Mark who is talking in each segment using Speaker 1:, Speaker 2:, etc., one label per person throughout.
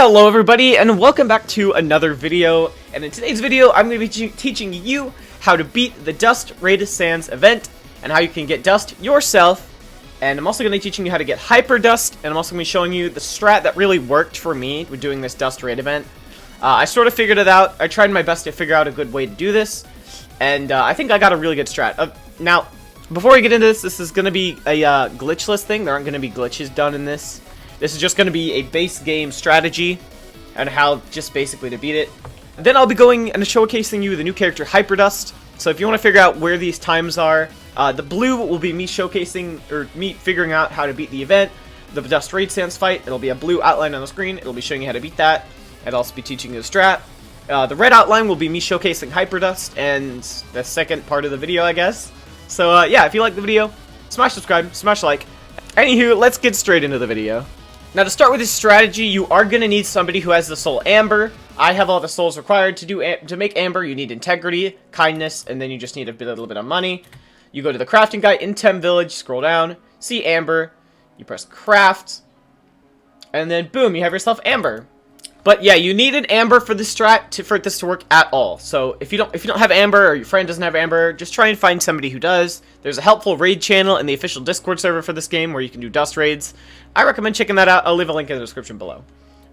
Speaker 1: Hello everybody, and welcome back to another video. And in today's video, I'm going to be teaching you how to beat the Dust Raid SANS event, and how you can get Dust yourself. And I'm also going to be teaching you how to get Hyperdust, and I'm also going to be showing you the strat that really worked for me with doing this Dust Raid event. I sort of figured it out. I tried my best to figure out a good way to do this, and I think I got a really good strat. Now, before we get into this, this is going to be a glitchless thing. There aren't going to be glitches done in this. This is just going to be a base game strategy and how just basically to beat it. Then I'll be going and showcasing you the new character Hyperdust. So if you want to figure out where these times are, the blue will be me showcasing, or me figuring out how to beat the event. The Dust Raid SANS fight, it'll be a blue outline on the screen. It'll be showing you how to beat that. I'll also be teaching you the strat. The red outline will be me showcasing Hyperdust and the second part of the video, I guess. So yeah, if you like the video, smash subscribe, smash like. Anywho, let's get straight into the video. Now, to start with this strategy, you are going to need somebody who has the soul Amber. I have all the souls required to make Amber. You need integrity, kindness, and then you just need a little bit of money. You go to the crafting guide in Tem Village, scroll down, see Amber, you press craft, and then boom, you have yourself Amber. But yeah, you need an Amber for this strat for this to work at all. So if you don't have Amber, or your friend doesn't have Amber, just try and find somebody who does. There's a helpful raid channel in the official Discord server for this game where you can do dust raids. I recommend checking that out. I'll leave a link in the description below.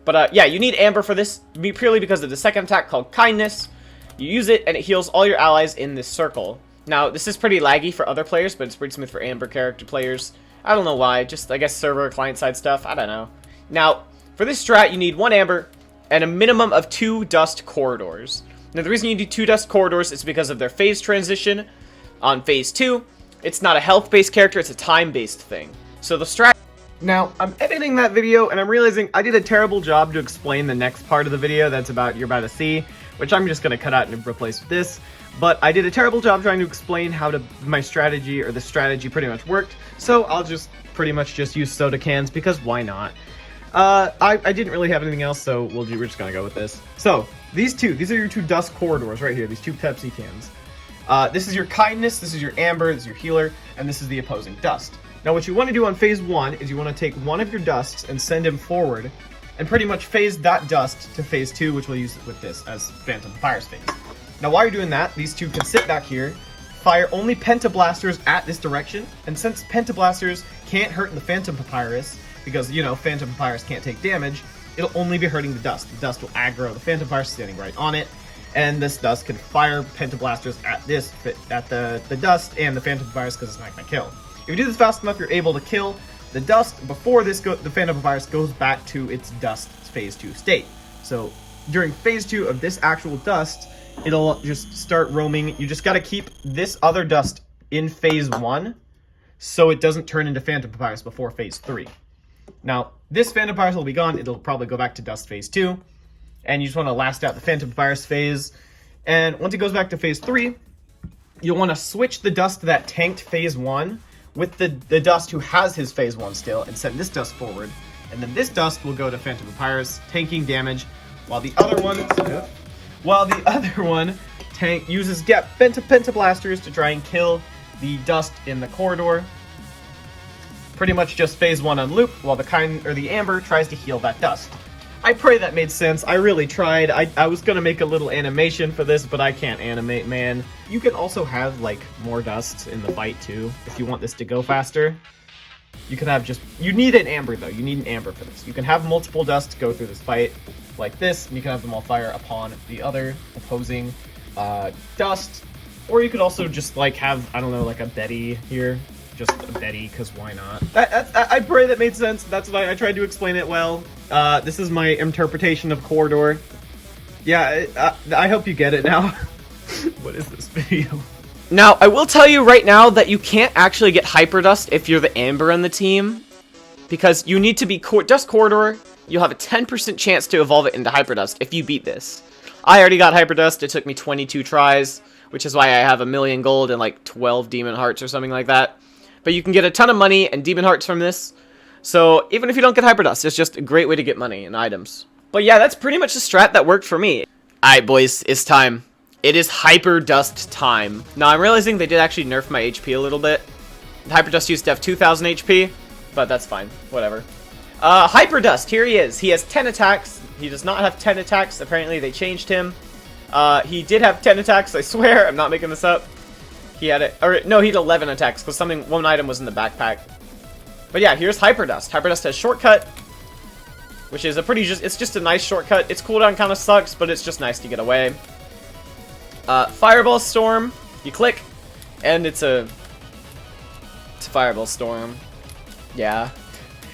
Speaker 1: But yeah, you need Amber for this purely because of the second attack called Kindness. You use it and it heals all your allies in this circle. Now, this is pretty laggy for other players, but it's pretty smooth for Amber character players. I don't know why, just I guess server client side stuff, I don't know. Now, for this strat, you need 1 Amber and a minimum of 2 dust corridors. Now, the reason you need 2 dust corridors is because of their phase transition. On phase 2, it's not a health-based character, it's a time-based thing. So the strat... Now, I'm editing that video, and I'm realizing I did a terrible job to explain the next part of the video you're about to see, which I'm just going to cut out and replace with this. But I did a terrible job trying to explain how my strategy, or the strategy pretty much worked, so I'll just pretty much just use soda cans, because why not? I didn't really have anything else, so we're just gonna go with this. So, these are your 2 dust corridors right here, these 2 Pepsi cans. This is your kindness, this is your amber, this is your healer, and this is the opposing dust. Now, what you want to do on phase 1 is you want to take one of your dusts and send him forward, and pretty much phase that dust to phase 2, which we'll use with this as Phantom Papyrus phase. Now, while you're doing that, these 2 can sit back here, fire only Pentablasters at this direction, and since Pentablasters can't hurt the Phantom Papyrus, because, you know, Phantom Papyrus can't take damage, it'll only be hurting the dust. The dust will aggro the Phantom Papyrus standing right on it, and this dust can fire Pentablasters at the dust and the Phantom Papyrus because it's not going to kill. If you do this fast enough, you're able to kill the dust before the Phantom Papyrus goes back to its dust phase 2 state. So, during phase 2 of this actual dust, it'll just start roaming. You just got to keep this other dust in phase 1 so it doesn't turn into Phantom Papyrus before phase 3. Now, this Phantom Papyrus will be gone. It'll probably go back to Dust Phase 2. And you just want to last out the Phantom Papyrus phase. And once it goes back to Phase 3, you'll want to switch the dust that tanked Phase 1 with the dust who has his Phase 1 still and send this dust forward. And then this dust will go to Phantom Papyrus, tanking damage, while the other one uses Pentablasters to try and kill the dust in the corridor. Pretty much just phase 1 on loop, while the amber tries to heal that dust. I pray that made sense. I really tried. I was gonna make a little animation for this, but I can't animate, man. You can also have, like, more dust in the fight, too, if you want this to go faster. You can have you need an amber, though. You need an amber for this. You can have multiple dust go through this fight, like this, and you can have them all fire upon the other opposing dust. Or you could also just, like, have, I don't know, like a Betty here. Just a Betty, because why not? I pray that made sense. That's why I tried to explain it well. This is my interpretation of corridor. Yeah, I hope you get it now. What is this video? Now, I will tell you right now that you can't actually get Hyperdust if you're the Amber on the team. Because you need to be Dust Corridor. You'll have a 10% chance to evolve it into Hyperdust if you beat this. I already got Hyperdust. It took me 22 tries, which is why I have 1,000,000 gold and like 12 demon hearts or something like that. But you can get a ton of money and demon hearts from this. So even if you don't get Hyperdust, it's just a great way to get money and items. But yeah, that's pretty much the strat that worked for me. Alright boys, it's time. It is Hyperdust time. Now I'm realizing they did actually nerf my HP a little bit. Hyperdust used to have 2,000 HP, but that's fine. Whatever. Hyperdust, here he is. He has 10 attacks. He does not have 10 attacks. Apparently they changed him. He did have 10 attacks, I swear. I'm not making this up. He had it, or no, he had 11 attacks because one item was in the backpack. But yeah, here's Hyperdust. Hyperdust has shortcut, which is it's just a nice shortcut. Its cooldown kind of sucks, but it's just nice to get away. Fireball Storm, you click, and it's a Fireball Storm. Yeah.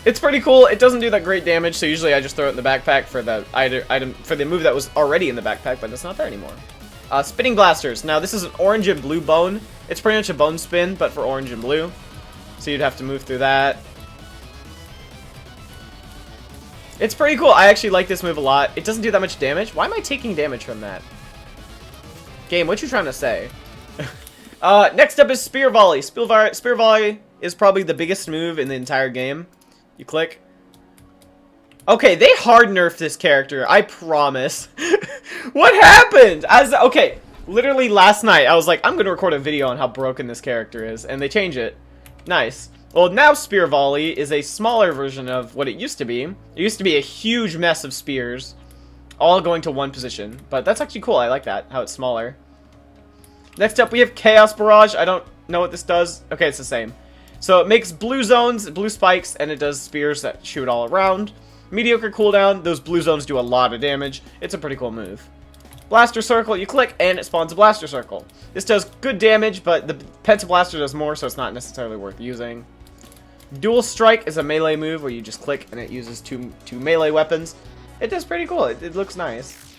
Speaker 1: It's pretty cool. It doesn't do that great damage, so usually I just throw it in the backpack for the item for the move that was already in the backpack, but it's not there anymore. Spinning Blasters. Now, this is an orange and blue bone. It's pretty much a bone spin, but for orange and blue. So you'd have to move through that. It's pretty cool. I actually like this move a lot. It doesn't do that much damage. Why am I taking damage from that? Game, what you trying to say? Next up is Spear Volley. Spear Volley is probably the biggest move in the entire game. You click. Okay, they hard nerfed this character. I promise. What happened? Okay, literally last night I was like, I'm gonna record a video on how broken this character is, and they change it. Nice. Well, now Spear Volley is a smaller version of what it used to be. It used to be a huge mess of spears, all going to one position. But that's actually cool. I like that, how it's smaller. Next up, we have Chaos Barrage. I don't know what this does. Okay, it's the same. So it makes blue zones, blue spikes, and it does spears that shoot all around. Mediocre cooldown. Those blue zones do a lot of damage. It's a pretty cool move. Blaster Circle, you click, and it spawns a Blaster Circle. This does good damage, but the Pentablaster does more, so it's not necessarily worth using. Dual Strike is a melee move where you just click, and it uses two melee weapons. It does pretty cool. It looks nice.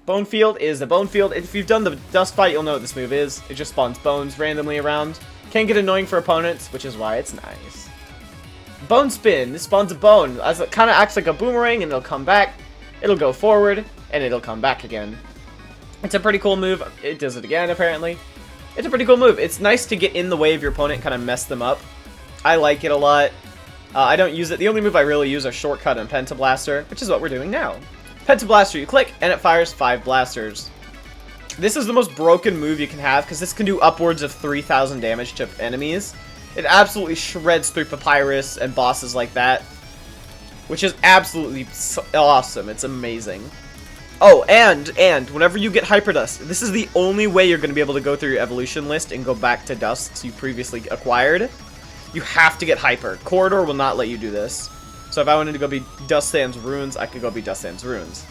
Speaker 1: Bone Field is a Bone Field. If you've done the Dust Fight, you'll know what this move is. It just spawns bones randomly around. Can get annoying for opponents, which is why it's nice. Bone Spin. This spawns a bone. As it kind of acts like a boomerang, and it'll come back. It'll go forward, and it'll come back again. It's a pretty cool move. It does it again, apparently. It's a pretty cool move. It's nice to get in the way of your opponent and kind of mess them up. I like it a lot. I don't use it. The only move I really use are Shortcut and Pentablaster, which is what we're doing now. Pentablaster, you click, and it fires 5 blasters. This is the most broken move you can have, because this can do upwards of 3,000 damage to enemies. It absolutely shreds through Papyrus and bosses like that, which is absolutely awesome. It's amazing. Oh, and whenever you get Hyperdust, this is the only way you're going to be able to go through your evolution list and go back to dusts you previously acquired. You have to get Hyper. Corridor will not let you do this. So if I wanted to go be Dust Sans Runes, I could go be Dust Sans Runes.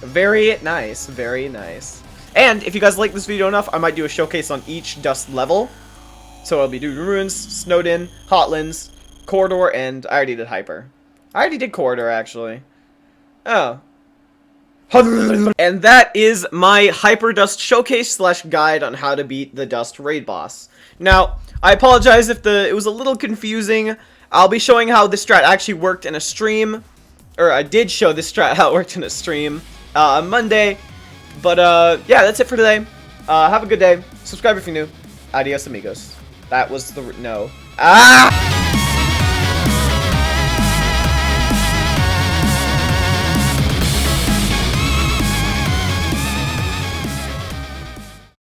Speaker 1: Very nice, very nice. And if you guys like this video enough, I might do a showcase on each dust level. So I'll be doing Runes, Snowden, Hotlands, Corridor, and I already did Hyper. I already did Corridor, actually. Oh. And that is my Hyperdust showcase / guide on how to beat the Dust raid boss. Now, I apologize if it was a little confusing. I'll be showing how this strat actually worked in a stream. Or I did show this strat how it worked in a stream on Monday. But yeah, that's it for today. Have a good day. Subscribe if you're new. Adios amigos. That was the no. Ah!